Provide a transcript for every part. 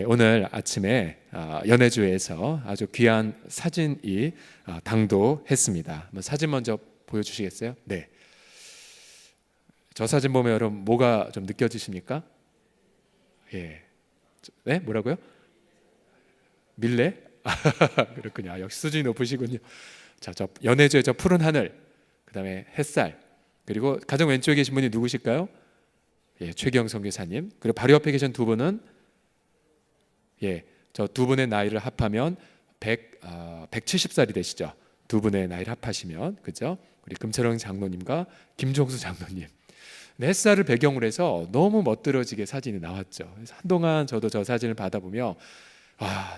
오늘 아침에 연해주에서 아주 귀한 사진이 당도했습니다. 사진 먼저 보여주시겠어요? 네. 저 사진 보면 여러분 뭐가 좀 느껴지십니까? 예. 네? 뭐라고요? 밀레? 그렇군요. 역시 수준이 높으시군요. 자, 저 연해주의 저 푸른 하늘, 그 다음에 햇살, 그리고 가장 왼쪽에 계신 분이 누구실까요? 예, 최경 선교사님. 그리고 바로 옆에 계신 두 분은 저 두 분의 나이를 합하면 170살이 되시죠. 두 분의 나이를 합하시면, 그죠? 우리 금철영 장로님과 김종수 장로님. 햇살을 배경으로 해서 너무 멋들어지게 사진이 나왔죠. 그래서 한동안 저도 저 사진을 받아보며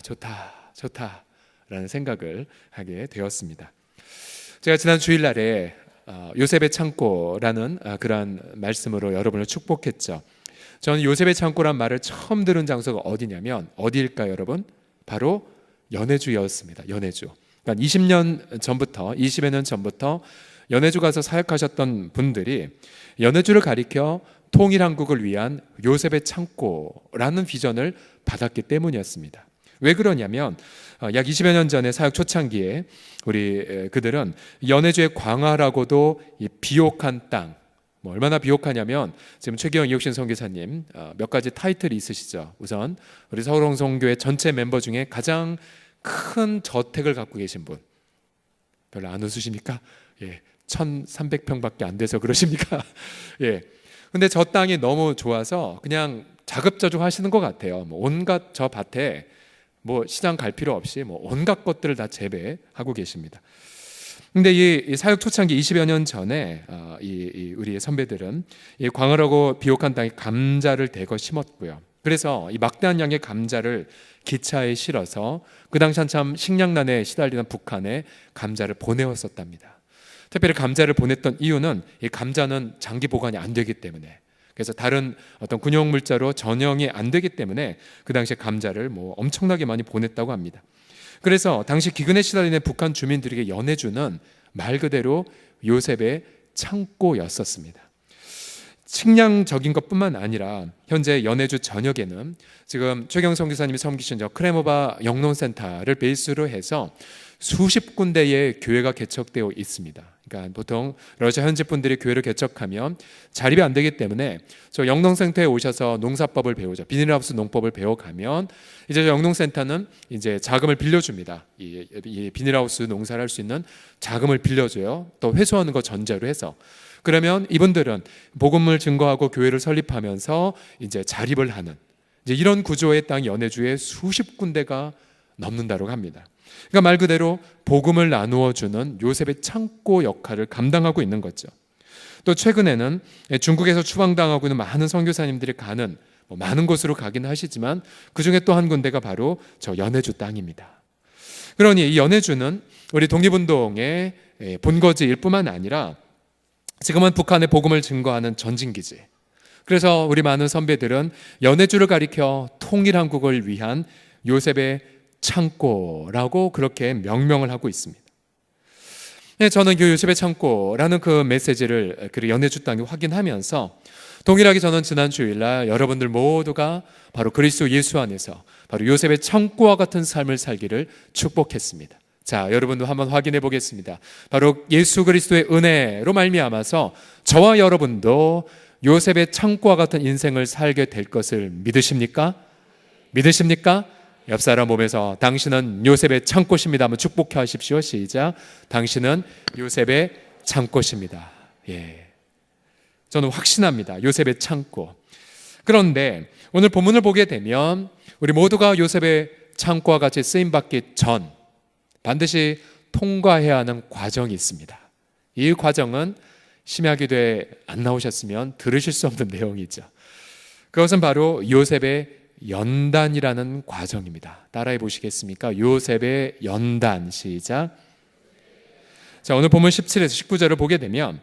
좋다 라는 생각을 하게 되었습니다. 제가 지난 주일날에 요셉의 창고라는 그러한 말씀으로 여러분을 축복했죠. 저는 요셉의 창고란 말을 처음 들은 장소가 어디냐면 어디일까요, 여러분? 바로 연해주였습니다. 연해주. 그러니까 20여 년 전부터 연해주 가서 사역하셨던 분들이 연해주를 가리켜 통일한국을 위한 요셉의 창고라는 비전을 받았기 때문이었습니다. 왜 그러냐면 약 20여 년 전에 사역 초창기에 우리 그들은 연해주의 광활하고도 비옥한 땅, 얼마나 비옥하냐면 지금 최기영 이혁신 선교사님 몇 가지 타이틀이 있으시죠. 우선 우리 서울홍성교회 전체 멤버 중에 가장 큰 저택을 갖고 계신 분, 별로 안 웃으십니까? 1,300평밖에 안 돼서 그러십니까? 근데 저 땅이 너무 좋아서 그냥 자급자족 하시는 것 같아요. 온갖 저 밭에 시장 갈 필요 없이 온갖 것들을 다 재배하고 계십니다. 근데 이 사역 초창기 20여 년 전에 우리 선배들은 이 광활하고 비옥한 땅에 감자를 대거 심었고요. 그래서 이 막대한 양의 감자를 기차에 실어서 그 당시 한참 식량난에 시달리는 북한에 감자를 보내왔었답니다. 특별히 감자를 보냈던 이유는 이 감자는 장기 보관이 안 되기 때문에, 그래서 다른 어떤 군용물자로 전용이 안 되기 때문에 그 당시에 감자를 엄청나게 많이 보냈다고 합니다. 그래서 당시 기근에 시달리는 북한 주민들에게 연해주는 말 그대로 요셉의 창고였었습니다. 식량적인 것뿐만 아니라 현재 연해주 전역에는 지금 최경 선교사님이 섬기신 저 크레모바 영농센터를 베이스로 해서 수십 군데의 교회가 개척되어 있습니다. 그러니까 보통 러시아 현지 분들이 교회를 개척하면 자립이 안 되기 때문에 저 영농센터에 오셔서 농사법을 배우죠. 비닐하우스 농법을 배워가면 이제 영농센터는 이제 자금을 빌려줍니다. 이 비닐하우스 농사를 할 수 있는 자금을 빌려줘요. 또 회수하는 거 전제로 해서. 그러면 이분들은 복음을 증거하고 교회를 설립하면서 이제 자립을 하는 이제 이런 구조의 땅 연해주에 수십 군데가 넘는다고 합니다. 그러니까 말 그대로 복음을 나누어 주는 요셉의 창고 역할을 감당하고 있는 거죠. 또 최근에는 중국에서 추방당하고 있는 많은 선교사님들이 가는 많은 곳으로 가긴 하시지만 그 중에 또 한 군데가 바로 저 연해주 땅입니다. 그러니 이 연해주는 우리 독립운동의 본거지일 뿐만 아니라 지금은 북한의 복음을 증거하는 전진기지. 그래서 우리 많은 선배들은 연해주를 가리켜 통일한국을 위한 요셉의 창고라고 그렇게 명명을 하고 있습니다. 저는 그 요셉의 창고라는 그 메시지를 그 연해주 땅에 확인하면서 동일하게 저는 지난 주일날 여러분들 모두가 바로 그리스도 예수 안에서 바로 요셉의 창고와 같은 삶을 살기를 축복했습니다. 자, 여러분도 한번 확인해 보겠습니다. 바로 예수 그리스도의 은혜로 말미암아서 저와 여러분도 요셉의 창고와 같은 인생을 살게 될 것을 믿으십니까? 믿으십니까? 옆 사람 몸에서 당신은 요셉의 창고십니다 한번 축복해 하십시오. 시작. 당신은 요셉의 창고십니다. 저는 확신합니다. 요셉의 창고. 그런데 오늘 본문을 보게 되면 우리 모두가 요셉의 창고와 같이 쓰임받기 전 반드시 통과해야 하는 과정이 있습니다. 이 과정은 심야기도에 안 나오셨으면 들으실 수 없는 내용이죠. 그것은 바로 요셉의 연단이라는 과정입니다. 따라해 보시겠습니까? 요셉의 연단. 시작. 자, 오늘 본문 17에서 19절을 보게 되면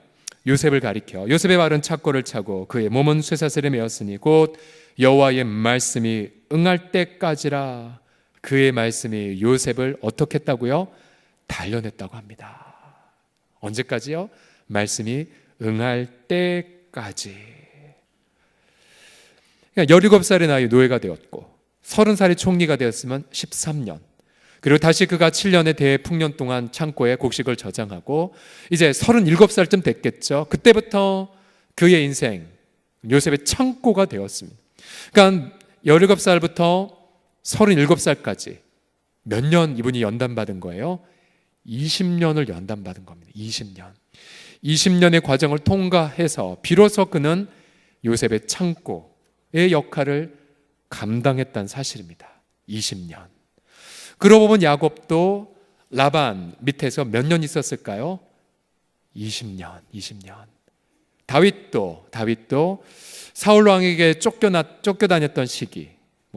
요셉을 가리켜 요셉의 발은 착고를 차고 그의 몸은 쇠사슬에 매었으니 곧 여호와의 말씀이 응할 때까지라. 그의 말씀이 요셉을 어떻게 했다고요? 단련했다고 합니다. 언제까지요? 말씀이 응할 때까지. 17살의 나이 노예가 되었고 30살이 총리가 되었으면 13년. 그리고 다시 그가 7년의 대풍년 동안 창고에 곡식을 저장하고 이제 37살쯤 됐겠죠. 그때부터 그의 인생, 요셉의 창고가 되었습니다. 그러니까 17살부터 37살까지 몇 년 이분이 연단받은 거예요? 20년을 연단받은 겁니다. 20년. 20년의 과정을 통과해서 비로소 그는 요셉의 창고의 역할을 감당했다는 사실입니다. 20년. 그러고 보면 야곱도 라반 밑에서 몇 년 있었을까요? 20년. 다윗도 사울 왕에게 쫓겨다녔던 시기,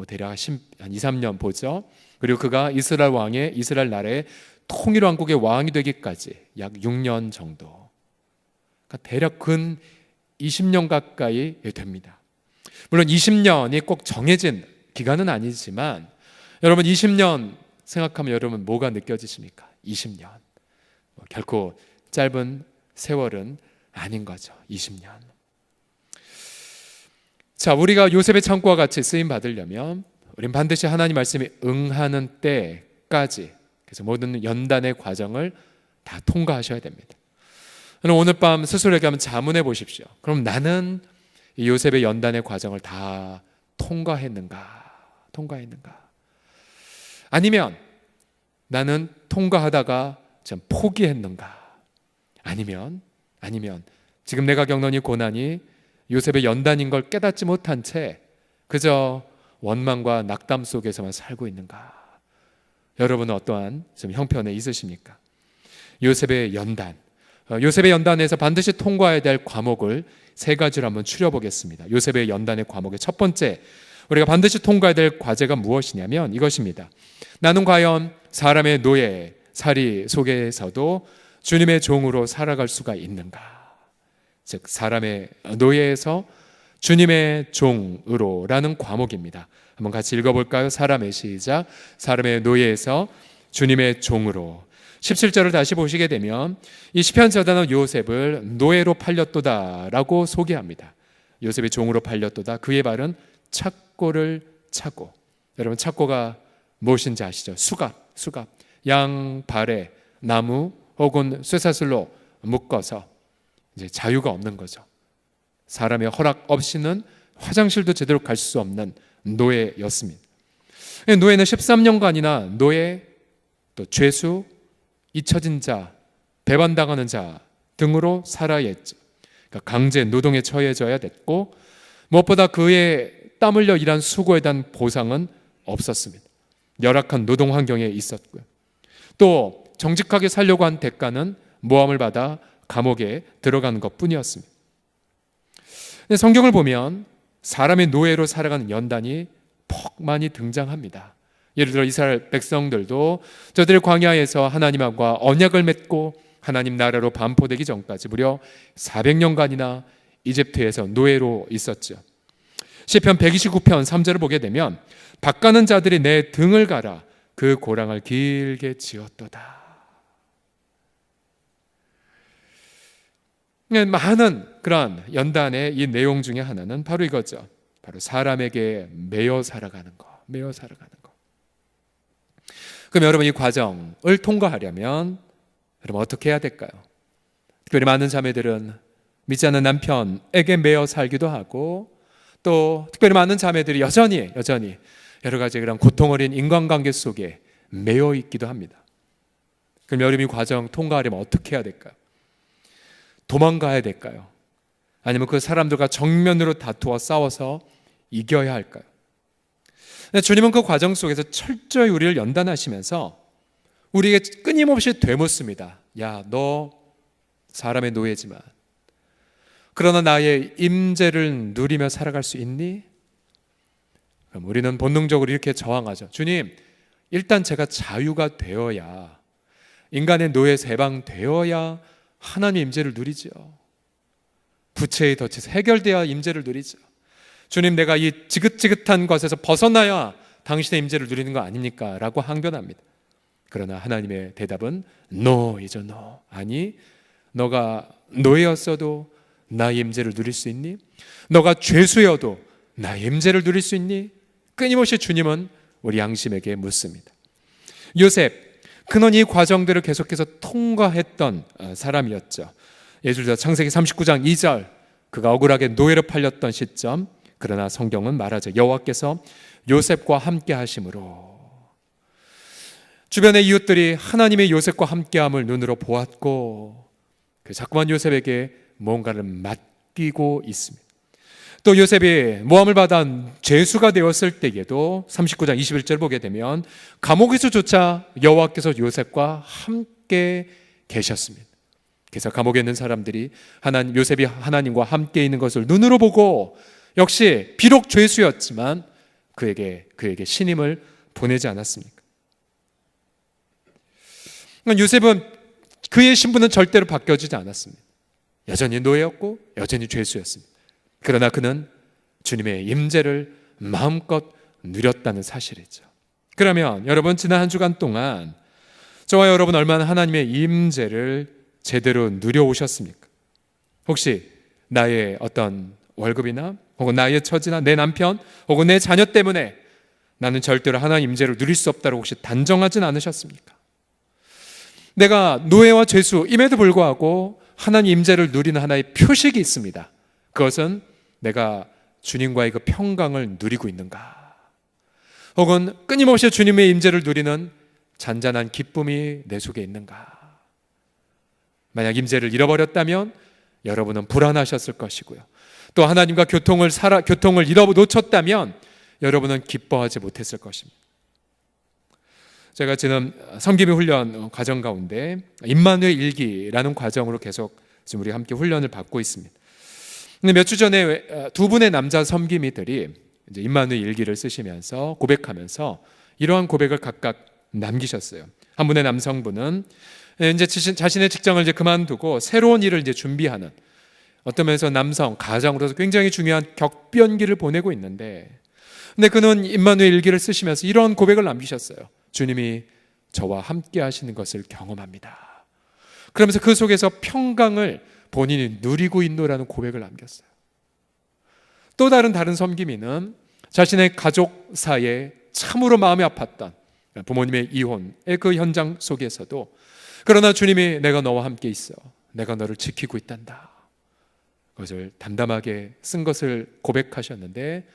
대략 한 2, 3년 보죠. 그리고 그가 이스라엘 나라의 통일 왕국의 왕이 되기까지 약 6년 정도. 그러니까 대략 근 20년 가까이 됩니다. 물론 20년이 꼭 정해진 기간은 아니지만 여러분 20년 생각하면 여러분 뭐가 느껴지십니까? 20년. 결코 짧은 세월은 아닌 거죠. 20년. 자, 우리가 요셉의 창고와 같이 쓰임 받으려면 우린 반드시 하나님 말씀에 응하는 때까지, 그래서 모든 연단의 과정을 다 통과하셔야 됩니다. 오늘 밤 스스로에게 한번 자문해 보십시오. 그럼 나는 이 요셉의 연단의 과정을 다 통과했는가? 아니면 나는 통과하다가 좀 포기했는가? 아니면 지금 내가 겪는 이 고난이 요셉의 연단인 걸 깨닫지 못한 채 그저 원망과 낙담 속에서만 살고 있는가? 여러분은 어떠한 좀 형편에 있으십니까? 요셉의 연단에서 반드시 통과해야 될 과목을 세 가지로 한번 추려보겠습니다. 요셉의 연단의 과목의 첫 번째, 우리가 반드시 통과해야 될 과제가 무엇이냐면 이것입니다. 나는 과연 사람의 노예, 살이 속에서도 주님의 종으로 살아갈 수가 있는가? 즉 사람의 노예에서 주님의 종으로라는 과목입니다. 한번 같이 읽어볼까요? 사람의 노예에서 주님의 종으로. 17절을 다시 보시게 되면 이 시편 저자는 요셉을 노예로 팔렸도다라고 소개합니다. 요셉의 종으로 팔렸도다. 그의 발은 착고를 차고. 여러분 착고가 무엇인지 아시죠? 수갑. 양 발에 나무 혹은 쇠사슬로 묶어서 이제 자유가 없는 거죠. 사람의 허락 없이는 화장실도 제대로 갈 수 없는 노예였습니다. 노예는 13년간이나 노예, 또 죄수, 잊혀진 자, 배반당하는 자 등으로 살아야 했죠. 그러니까 강제 노동에 처해져야 됐고 무엇보다 그의 땀 흘려 일한 수고에 대한 보상은 없었습니다. 열악한 노동 환경에 있었고요. 또 정직하게 살려고 한 대가는 모함을 받아 감옥에 들어가는 것뿐이었습니다. 성경을 보면 사람의 노예로 살아가는 연단이 퍽 많이 등장합니다. 예를 들어 이스라엘 백성들도 저들의 광야에서 하나님과 언약을 맺고 하나님 나라로 반포되기 전까지 무려 400년간이나 이집트에서 노예로 있었죠. 시편 129편 3절을 보게 되면 밭가는 자들이 내 등을 갈아 그 고랑을 길게 지었도다. 많은 그런 연단의 이 내용 중에 하나는 바로 이거죠. 바로 사람에게 매여 살아가는 거. 그럼 여러분 이 과정을 통과하려면 여러분 어떻게 해야 될까요? 특별히 많은 자매들은 믿지 않는 남편에게 매여 살기도 하고 또 특별히 많은 자매들이 여전히 여러 가지 그런 고통 어린 인간관계 속에 매여 있기도 합니다. 그럼 여러분 이 과정 통과하려면 어떻게 해야 될까요? 도망가야 될까요? 아니면 그 사람들과 정면으로 다투어 싸워서 이겨야 할까요? 주님은 그 과정 속에서 철저히 우리를 연단하시면서 우리에게 끊임없이 되묻습니다. 야, 너 사람의 노예지만 그러나 나의 임재를 누리며 살아갈 수 있니? 그럼 우리는 본능적으로 이렇게 저항하죠. 주님, 일단 제가 자유가 되어야, 인간의 노예에서 해방되어야 하나님의 임재를 누리죠. 부채의 덫에서 해결되어야 임재를 누리죠. 주님, 내가 이 지긋지긋한 것에서 벗어나야 당신의 임재를 누리는 거 아닙니까? 라고 항변합니다. 그러나 하나님의 대답은 no이죠. no. 아니, 너가 노예였어도 나의 임재를 누릴 수 있니? 너가 죄수여도 나의 임재를 누릴 수 있니? 끊임없이 주님은 우리 양심에게 묻습니다. 요셉, 그는 이 과정들을 계속해서 통과했던 사람이었죠. 예를 들어 창세기 39장 2절, 그가 억울하게 노예로 팔렸던 시점, 그러나 성경은 말하죠. 여호와께서 요셉과 함께 하심으로. 주변의 이웃들이 하나님의 요셉과 함께함을 눈으로 보았고 자꾸만 요셉에게 뭔가를 맡기고 있습니다. 또 요셉이 모함을 받아 죄수가 되었을 때에도 39장 21절 보게 되면 감옥에서조차 여호와께서 요셉과 함께 계셨습니다. 그래서 감옥에 있는 사람들이 요셉이 하나님과 함께 있는 것을 눈으로 보고 역시 비록 죄수였지만 그에게 신임을 보내지 않았습니까? 요셉은 그의 신분은 절대로 바뀌어지지 않았습니다. 여전히 노예였고 여전히 죄수였습니다. 그러나 그는 주님의 임재를 마음껏 누렸다는 사실이죠. 그러면 여러분, 지난 한 주간 동안 저와 여러분 얼마나 하나님의 임재를 제대로 누려오셨습니까? 혹시 나의 어떤 월급이나 혹은 나의 처지나 내 남편 혹은 내 자녀 때문에 나는 절대로 하나님 임재를 누릴 수 없다고 혹시 단정하진 않으셨습니까? 내가 노예와 죄수임에도 불구하고 하나님 임재를 누리는 하나의 표식이 있습니다. 그것은 내가 주님과의 그 평강을 누리고 있는가, 혹은 끊임없이 주님의 임재를 누리는 잔잔한 기쁨이 내 속에 있는가. 만약 임재를 잃어버렸다면 여러분은 불안하셨을 것이고요, 또 하나님과 교통을 놓쳤다면 여러분은 기뻐하지 못했을 것입니다. 제가 지금 섬김의 훈련 과정 가운데 임마누엘 일기라는 과정으로 계속 지금 우리 함께 훈련을 받고 있습니다. 근데 몇 주 전에 두 분의 남자 섬김이들이 이제 임마누엘 일기를 쓰시면서 고백하면서 이러한 고백을 각각 남기셨어요. 한 분의 남성분은 이제 자신의 직장을 이제 그만두고 새로운 일을 이제 준비하는, 어떤 면에서 남성 가장으로서 굉장히 중요한 격변기를 보내고 있는데, 근데 그는 임마누엘 일기를 쓰시면서 이런 고백을 남기셨어요. 주님이 저와 함께 하시는 것을 경험합니다. 그러면서 그 속에서 평강을 본인이 누리고 있노라는 고백을 남겼어요. 또 다른 섬김이는 자신의 가족사에 참으로 마음이 아팠던 부모님의 이혼의 그 현장 속에서도 그러나 주님이 내가 너와 함께 있어, 내가 너를 지키고 있단다, 그것을 담담하게 쓴 것을 고백하셨는데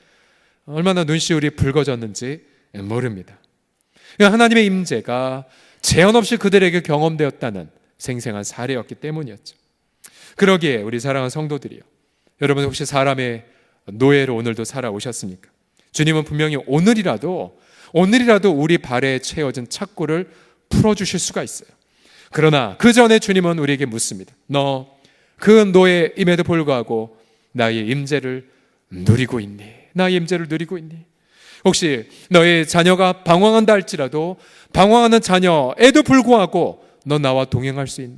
얼마나 눈시울이 붉어졌는지 모릅니다. 하나님의 임재가 제한 없이 그들에게 경험되었다는 생생한 사례였기 때문이었죠. 그러기에 우리 사랑하는 성도들이요, 여러분 혹시 사람의 노예로 오늘도 살아오셨습니까? 주님은 분명히 오늘이라도 우리 발에 채워진 착고를 풀어주실 수가 있어요. 그러나 그 전에 주님은 우리에게 묻습니다. 너 그 노예임에도 불구하고 나의 임재를 누리고 있니? 나의 임재를 누리고 있니? 혹시 너의 자녀가 방황한다 할지라도 방황하는 자녀에도 불구하고 너 나와 동행할 수 있니?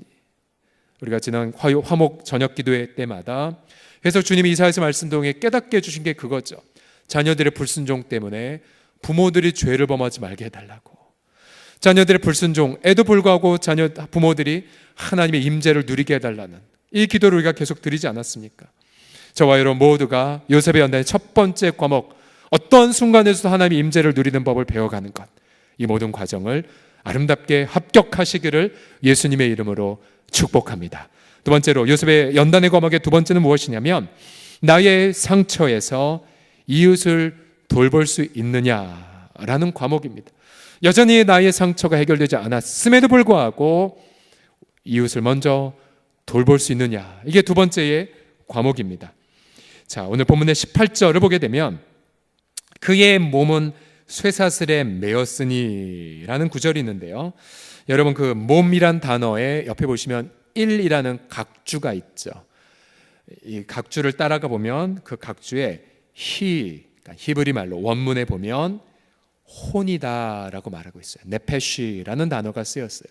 우리가 지난 화목 저녁 기도회 때마다 그래서 주님이 이사야서 말씀 동에 깨닫게 해주신 게 그거죠. 자녀들의 불순종 때문에 부모들이 죄를 범하지 말게 해달라고. 자녀들의 불순종에도 불구하고 부모들이 하나님의 임재를 누리게 해달라는 이 기도를 우리가 계속 드리지 않았습니까? 저와 여러분 모두가 요셉의 연단의 첫 번째 과목, 어떤 순간에서도 하나님의 임재를 누리는 법을 배워가는 것, 이 모든 과정을 아름답게 합격하시기를 예수님의 이름으로 축복합니다. 두 번째로 요셉의 연단의 과목의 두 번째는 무엇이냐면 나의 상처에서 이웃을 돌볼 수 있느냐라는 과목입니다. 여전히 나의 상처가 해결되지 않았음에도 불구하고 이웃을 먼저 돌볼 수 있느냐, 이게 두 번째의 과목입니다. 자, 오늘 본문의 18절을 보게 되면 그의 몸은 쇠사슬에 매었으니 라는 구절이 있는데요, 여러분 그 몸이란 단어에 옆에 보시면 1이라는 각주가 있죠. 이 각주를 따라가 보면 그 각주에 그러니까 히브리 말로 원문에 보면 혼이다라고 말하고 있어요. 네페쉬라는 단어가 쓰였어요.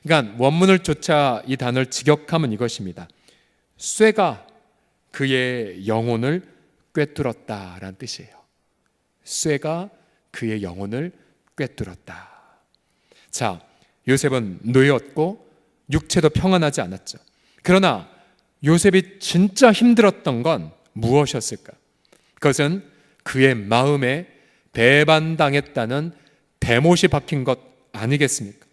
그러니까 원문을 쫓아 이 단어를 직역하면 이것입니다. 쇠가 그의 영혼을 꿰뚫었다라는 뜻이에요. 쇠가 그의 영혼을 꿰뚫었다. 자, 요셉은 노예였고 육체도 평안하지 않았죠. 그러나 요셉이 진짜 힘들었던 건 무엇이었을까? 그것은 그의 마음의 배반당했다는 대못이 박힌 것 아니겠습니까?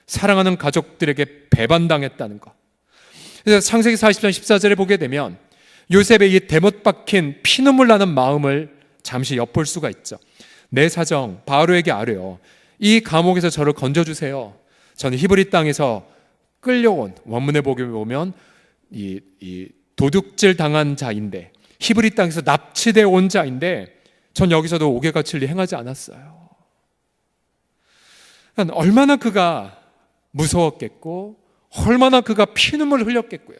사랑하는 가족들에게 배반당했다는 것. 그래서 창세기 40장 14절에 보게 되면 요셉의 이 대못 박힌 피눈물 나는 마음을 잠시 엿볼 수가 있죠. 내 사정 바로에게 아뢰어 이 감옥에서 저를 건져주세요. 저는 히브리 땅에서 끌려온, 원문에 보게 보면 이 도둑질 당한 자인데, 히브리 땅에서 납치되어 온 자인데 전 여기서도 옥외가 진리 행하지 않았어요. 얼마나 그가 무서웠겠고 얼마나 그가 피눈물을 흘렸겠고요.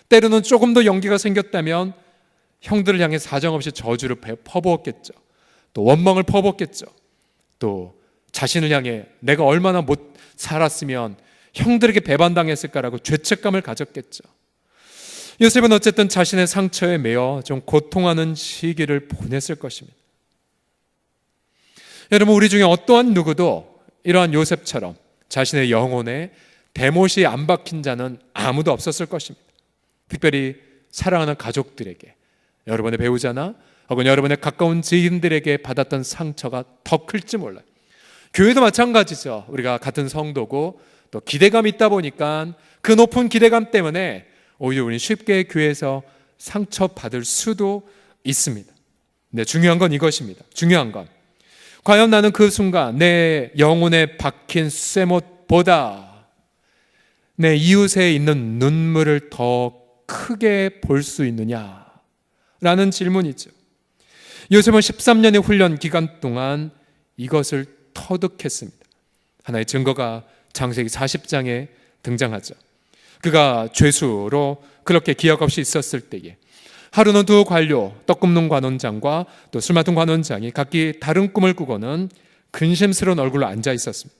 때로는 조금 더 용기가 생겼다면 형들을 향해 사정없이 저주를 퍼부었겠죠. 또 원망을 퍼부었겠죠. 또 자신을 향해 내가 얼마나 못 살았으면 형들에게 배반당했을까라고 죄책감을 가졌겠죠. 요셉은 어쨌든 자신의 상처에 매여 좀 고통하는 시기를 보냈을 것입니다. 여러분, 우리 중에 어떠한 누구도 이러한 요셉처럼 자신의 영혼에 대못이 안 박힌 자는 아무도 없었을 것입니다. 특별히 사랑하는 가족들에게, 여러분의 배우자나 혹은 여러분의 가까운 지인들에게 받았던 상처가 더 클지 몰라요. 교회도 마찬가지죠. 우리가 같은 성도고 또 기대감이 있다 보니까 그 높은 기대감 때문에 오히려 우리는 쉽게 교회에서 상처받을 수도 있습니다. 근데 중요한 건 이것입니다. 중요한 건 과연 나는 그 순간 내 영혼에 박힌 쇠못보다 내 이웃에 있는 눈물을 더 크게 볼 수 있느냐라는 질문이죠. 요셉은 13년의 훈련 기간 동안 이것을 터득했습니다. 하나의 증거가 창세기 40장에 등장하죠. 그가 죄수로 그렇게 기약 없이 있었을 때에 하루는 두 관료, 떡 굽는 관원장과 또 술 맡은 관원장이 각기 다른 꿈을 꾸고는 근심스러운 얼굴로 앉아 있었습니다.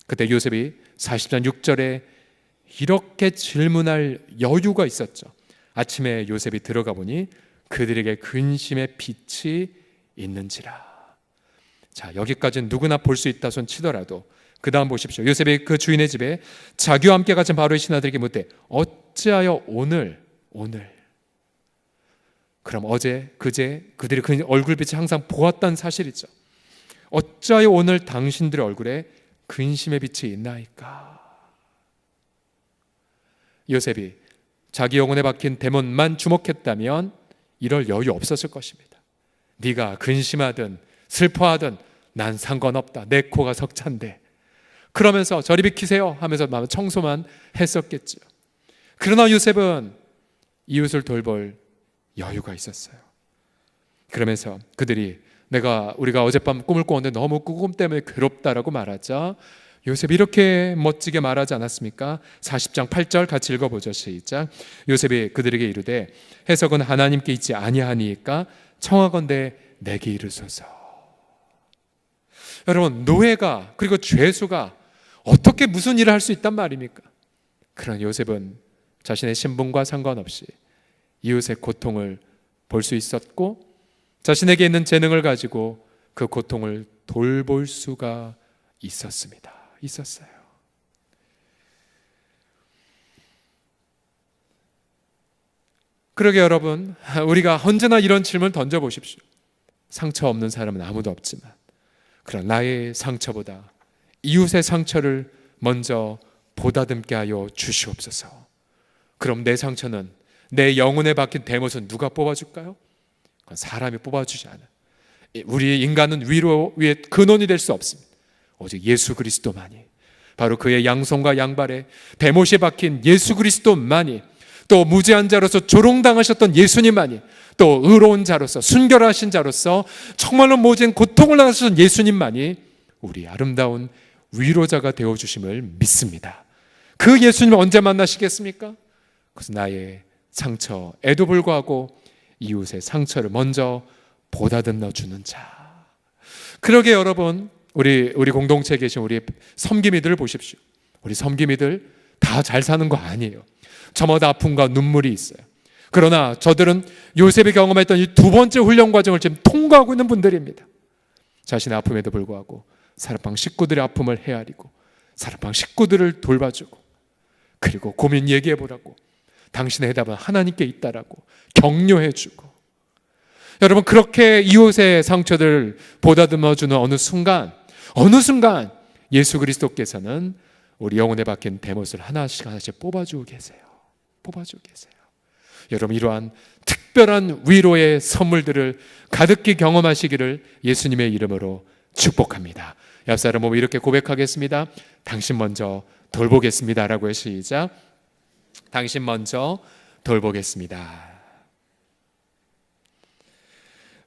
그때 요셉이 40장 6절에 이렇게 질문할 여유가 있었죠. 아침에 요셉이 들어가 보니 그들에게 근심의 빛이 있는지라. 자, 여기까지는 누구나 볼 수 있다 손 치더라도 그 다음 보십시오. 요셉이 그 주인의 집에 자기와 함께 갇힌 바로의 신하들에게 묻되 어찌하여 오늘 그럼 어제 그제 그들이 그 얼굴빛을 항상 보았다는 사실이죠. 어찌하여 오늘 당신들의 얼굴에 근심의 빛이 있나이까. 요셉이 자기 영혼에 박힌 데몬만 주목했다면 이럴 여유 없었을 것입니다. 네가 근심하든 슬퍼하든 난 상관없다. 내 코가 석찬데. 그러면서 저리 비키세요 하면서 청소만 했었겠죠. 그러나 요셉은 이웃을 돌볼 여유가 있었어요. 그러면서 그들이 우리가 어젯밤 꿈을 꿨는데 너무 꿈 때문에 괴롭다라고 말하자 요셉이 이렇게 멋지게 말하지 않았습니까? 40장 8절 같이 읽어보죠. 시작. 요셉이 그들에게 이르되 해석은 하나님께 있지 아니하니까 청하건대 내게 이르소서. 여러분, 노예가 그리고 죄수가 어떻게 무슨 일을 할 수 있단 말입니까? 그러나 요셉은 자신의 신분과 상관없이 이웃의 고통을 볼 수 있었고 자신에게 있는 재능을 가지고 그 고통을 돌볼 수가 있었어요. 그러게 여러분, 우리가 언제나 이런 질문을 던져보십시오. 상처 없는 사람은 아무도 없지만 그러나 나의 상처보다 이웃의 상처를 먼저 보다듬게 하여 주시옵소서. 그럼 내 상처는 내 영혼에 박힌 대못은 누가 뽑아줄까요? 그건 사람이 뽑아주지 않아요. 우리 인간은 위로의 근원이 될 수 없습니다. 오직 예수 그리스도만이, 바로 그의 양손과 양발에 대못이 박힌 예수 그리스도만이, 또 무죄한 자로서 조롱당하셨던 예수님만이, 또 의로운 자로서 순결하신 자로서 정말로 모진 고통을 당하셨던 예수님만이 우리 아름다운 위로자가 되어주심을 믿습니다. 그 예수님을 언제 만나시겠습니까? 그래서 나의 상처에도 불구하고 이웃의 상처를 먼저 보다듬어 주는 자. 그러게 여러분, 우리 공동체에 계신 우리 섬김이들을 보십시오. 우리 섬김이들 다 잘 사는 거 아니에요. 저마다 아픔과 눈물이 있어요. 그러나 저들은 요셉이 경험했던 이 두 번째 훈련 과정을 지금 통과하고 있는 분들입니다. 자신의 아픔에도 불구하고 사랑방 식구들의 아픔을 헤아리고 사랑방 식구들을 돌봐주고, 그리고 고민 얘기해보라고, 당신의 해답은 하나님께 있다라고 격려해주고, 여러분, 그렇게 이웃의 상처들을 보다듬어주는 어느 순간 예수 그리스도께서는 우리 영혼에 박힌 대못을 하나씩 뽑아주고 계세요. 여러분, 이러한 특별한 위로의 선물들을 가득히 경험하시기를 예수님의 이름으로 축복합니다. 옆 사람 몸 이렇게 고백하겠습니다. 당신 먼저 돌보겠습니다 라고 시작. 당신 먼저 돌보겠습니다.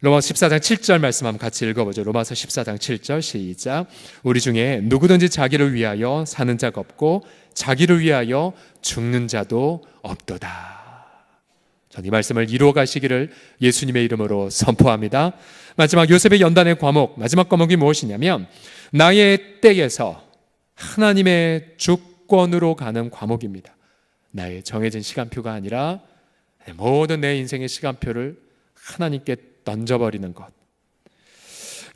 로마서 14장 7절 말씀 한번 같이 읽어보죠. 로마서 14장 7절 시작. 우리 중에 누구든지 자기를 위하여 사는 자가 없고 자기를 위하여 죽는 자도 없도다. 전 이 말씀을 이루어 가시기를 예수님의 이름으로 선포합니다. 마지막 요셉의 연단의 과목, 마지막 과목이 무엇이냐면 나의 때에서 하나님의 주권으로 가는 과목입니다. 나의 정해진 시간표가 아니라 모든 내 인생의 시간표를 하나님께 던져버리는 것.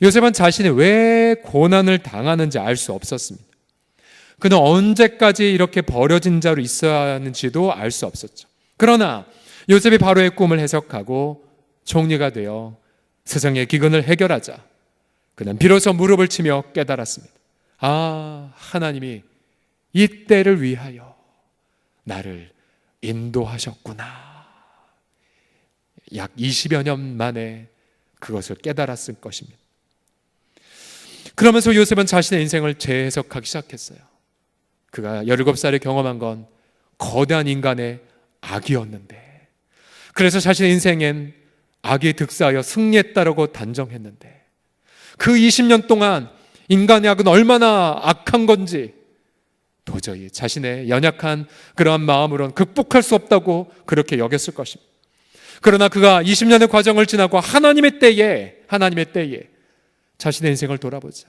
요셉은 자신이 왜 고난을 당하는지 알 수 없었습니다. 그는 언제까지 이렇게 버려진 자로 있어야 하는지도 알 수 없었죠. 그러나 요셉이 바로의 꿈을 해석하고 총리가 되어 세상의 기근을 해결하자 그는 비로소 무릎을 치며 깨달았습니다. 아, 하나님이 이 때를 위하여 나를 인도하셨구나. 약 20여 년 만에 그것을 깨달았을 것입니다. 그러면서 요셉은 자신의 인생을 재해석하기 시작했어요. 그가 17살에 경험한 건 거대한 인간의 악이었는데, 그래서 자신의 인생엔 악이 득세하여 승리했다라고 단정했는데, 그 20년 동안 인간의 악은 얼마나 악한 건지 도저히 자신의 연약한 그러한 마음으로는 극복할 수 없다고 그렇게 여겼을 것입니다. 그러나 그가 20년의 과정을 지나고 하나님의 때에 자신의 인생을 돌아보자.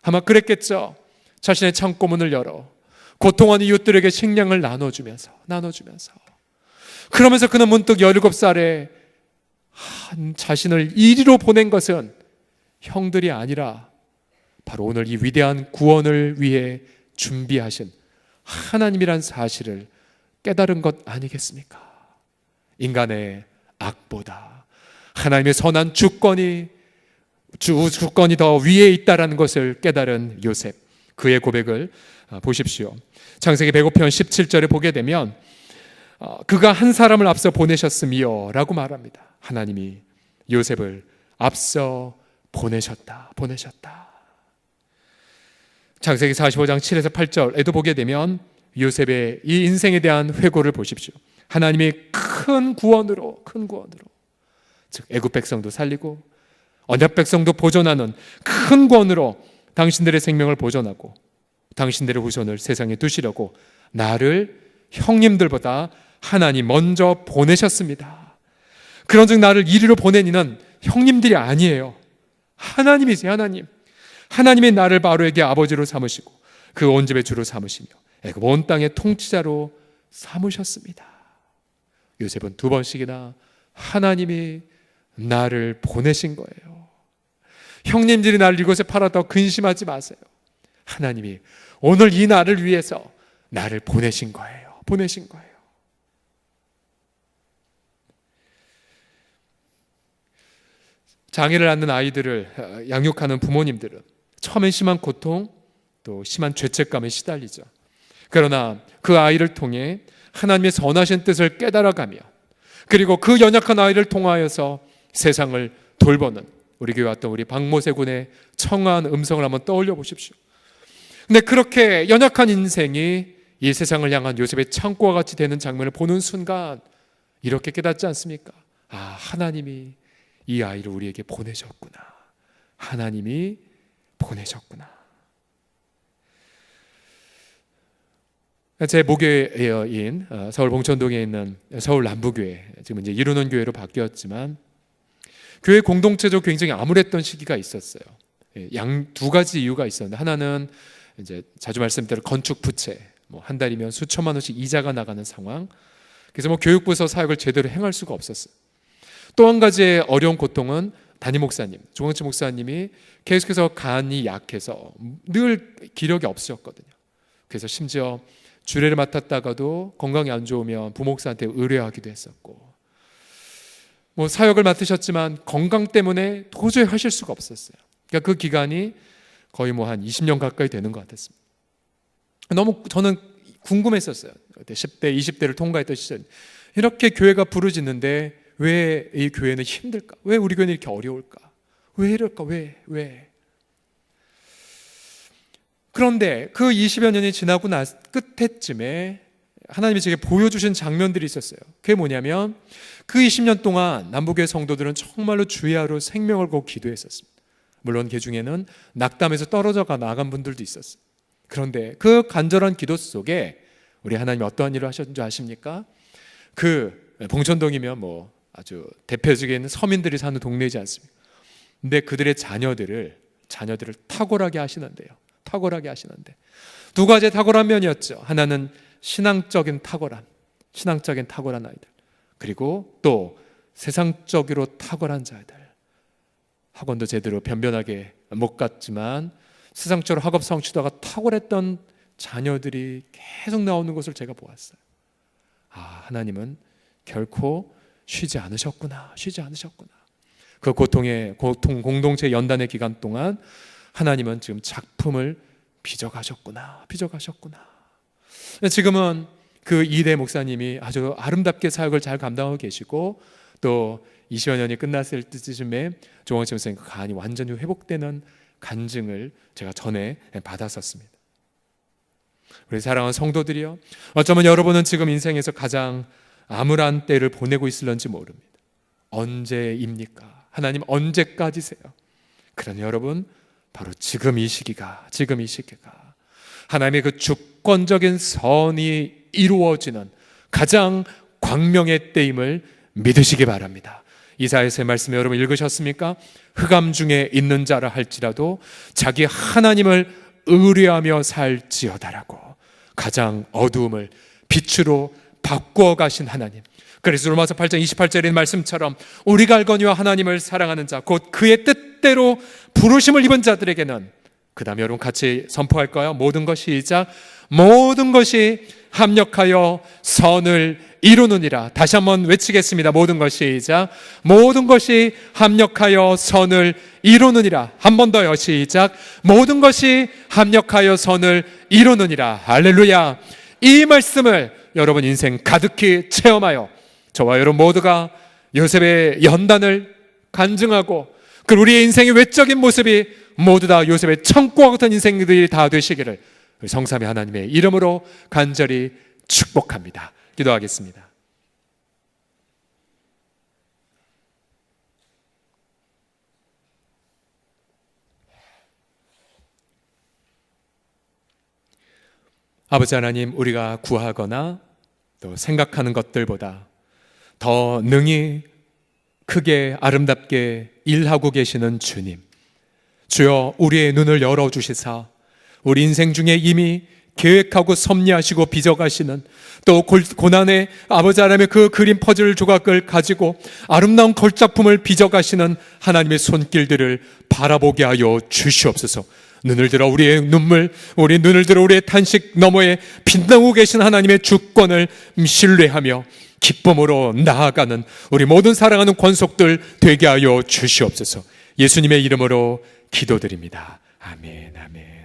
아마 그랬겠죠. 자신의 창고문을 열어 고통한 이웃들에게 식량을 나눠주면서 그러면서 그는 문득 17살에 자신을 이리로 보낸 것은 형들이 아니라 바로 오늘 이 위대한 구원을 위해 준비하신 하나님이란 사실을 깨달은 것 아니겠습니까? 인간의 악보다 하나님의 선한 주권이 더 위에 있다는 것을 깨달은 요셉, 그의 고백을 보십시오. 창세기 105편 17절에 보게 되면 그가 한 사람을 앞서 보내셨으며 라고 말합니다. 하나님이 요셉을 앞서 보내셨다. 창세기 45장 7에서 8절에도 보게 되면 요셉의 이 인생에 대한 회고를 보십시오. 하나님이 큰 구원으로 즉 애굽 백성도 살리고 언약 백성도 보존하는 큰 구원으로 당신들의 생명을 보존하고 당신들의 후손을 세상에 두시려고 나를 형님들보다 하나님 먼저 보내셨습니다. 그런즉 나를 이리로 보낸 이는 형님들이 아니에요. 하나님이세요. 하나님이 나를 바로에게 아버지로 삼으시고 그 온 집의 주로 삼으시며 애굽 온 땅의 통치자로 삼으셨습니다. 요셉은 2번씩이나 하나님이 나를 보내신 거예요. 형님들이 나를 이곳에 팔아도 근심하지 마세요. 하나님이 오늘 이 날을 위해서 나를 보내신 거예요. 장애를 갖는 아이들을 양육하는 부모님들은 처음엔 심한 고통, 또 심한 죄책감에 시달리죠. 그러나 그 아이를 통해 하나님의 선하신 뜻을 깨달아가며 그리고 그 연약한 아이를 통하여서 세상을 돌보는 우리 교회 왔던 우리 박모세 군의 청아한 음성을 한번 떠올려 보십시오. 근데 그렇게 연약한 인생이 이 세상을 향한 요셉의 창고와 같이 되는 장면을 보는 순간 이렇게 깨닫지 않습니까? 아, 하나님이 이 아이를 우리에게 보내셨구나. 제 모교회인 서울 봉천동에 있는 서울 남부교회, 지금 이제 이루는 교회로 바뀌었지만 교회 공동체적으로 굉장히 암울했던 시기가 있었어요. 두 가지 이유가 있었는데, 하나는 이제 자주 말씀드린 건축 부채, 한 달이면 수천만 원씩 이자가 나가는 상황. 그래서 교육부서 사역을 제대로 행할 수가 없었어요. 또 한 가지의 어려운 고통은 담임 목사님, 조광치 목사님이 계속해서 간이 약해서 늘 기력이 없으셨거든요. 그래서 심지어 주례를 맡았다가도 건강이 안 좋으면 부목사한테 의뢰하기도 했었고, 사역을 맡으셨지만 건강 때문에 도저히 하실 수가 없었어요. 그러니까 그 기간이 거의 한 20년 가까이 되는 것 같았습니다. 너무 저는 궁금했었어요. 그때 10대, 20대를 통과했던 시절, 이렇게 교회가 부르짖는데 왜 이 교회는 힘들까? 왜 우리 교회는 이렇게 어려울까? 왜 이럴까? 왜? 그런데 그 20여 년이 지나고 끝에쯤에 하나님이 제게 보여주신 장면들이 있었어요. 그게 뭐냐면 그 20년 동안 남북의 성도들은 정말로 주야로 생명을 걸고 기도했었습니다. 물론 그 중에는 낙담에서 떨어져 나간 분들도 있었어요. 그런데 그 간절한 기도 속에 우리 하나님이 어떠한 일을 하셨는 줄 아십니까? 그 봉천동이면 아주 대표적인 서민들이 사는 동네이지 않습니까? 근데 그들의 자녀들을 탁월하게 하시는데요. 탁월하게 하시는데 두 가지의 탁월한 면이었죠. 하나는 신앙적인 탁월한 아이들, 그리고 또 세상적으로 탁월한 자들. 학원도 제대로 변변하게 못 갔지만 세상적으로 학업 성취도가 탁월했던 자녀들이 계속 나오는 것을 제가 보았어요. 하나님은 결코 쉬지 않으셨구나. 그 고통 공동체 연단의 기간 동안 하나님은 지금 작품을 빚어가셨구나. 지금은 그 이대 목사님이 아주 아름답게 사역을 잘 감당하고 계시고, 또 20여 년이 끝났을 때쯤에 조광철 목사님 간이 완전히 회복되는 간증을 제가 전에 받았었습니다. 우리 사랑하는 성도들이요, 어쩌면 여러분은 지금 인생에서 가장 암울한 때를 보내고 있을런지 모릅니다. 언제입니까? 하나님 언제까지세요? 그러니 여러분, 바로 지금 이 시기가 하나님의 그 주권적인 선이 이루어지는 가장 광명의 때임을 믿으시기 바랍니다. 이사야서의 말씀 여러분 읽으셨습니까? 흑암 중에 있는 자라 할지라도 자기 하나님을 의뢰하며 살지어다라고, 가장 어두움을 빛으로 바꾸어 가신 하나님. 그래서 로마서 8장 28절의 말씀처럼 우리가 알거니와 하나님을 사랑하는 자, 곧 그의 뜻대로 부르심을 입은 자들에게는, 그 다음에 여러분 같이 선포할까요? 모든 것이 합력하여 선을 이루느니라. 다시 한번 외치겠습니다. 모든 것이 합력하여 선을 이루느니라. 한 번 더요. 시작. 모든 것이 합력하여 선을 이루느니라. 할렐루야. 이 말씀을 여러분 인생 가득히 체험하여 저와 여러분 모두가 요셉의 연단을 간증하고, 그리고 우리의 인생의 외적인 모습이 모두 다 요셉의 창고와 같은 인생들이 다 되시기를 성삼위 하나님의 이름으로 간절히 축복합니다. 기도하겠습니다. 아버지 하나님, 우리가 구하거나 또 생각하는 것들보다 더 능히 크게 아름답게 일하고 계시는 주님, 주여 우리의 눈을 열어주시사 우리 인생 중에 이미 계획하고 섭리하시고 빚어가시는, 또 고난의 아버지 하나님의 그 그림 퍼즐 조각을 가지고 아름다운 걸작품을 빚어가시는 하나님의 손길들을 바라보게 하여 주시옵소서. 눈을 들어 우리의 눈물, 눈을 들어 우리의 탄식 너머에 빛나고 계신 하나님의 주권을 신뢰하며 기쁨으로 나아가는 우리 모든 사랑하는 권속들 되게 하여 주시옵소서. 예수님의 이름으로 기도드립니다. 아멘, 아멘.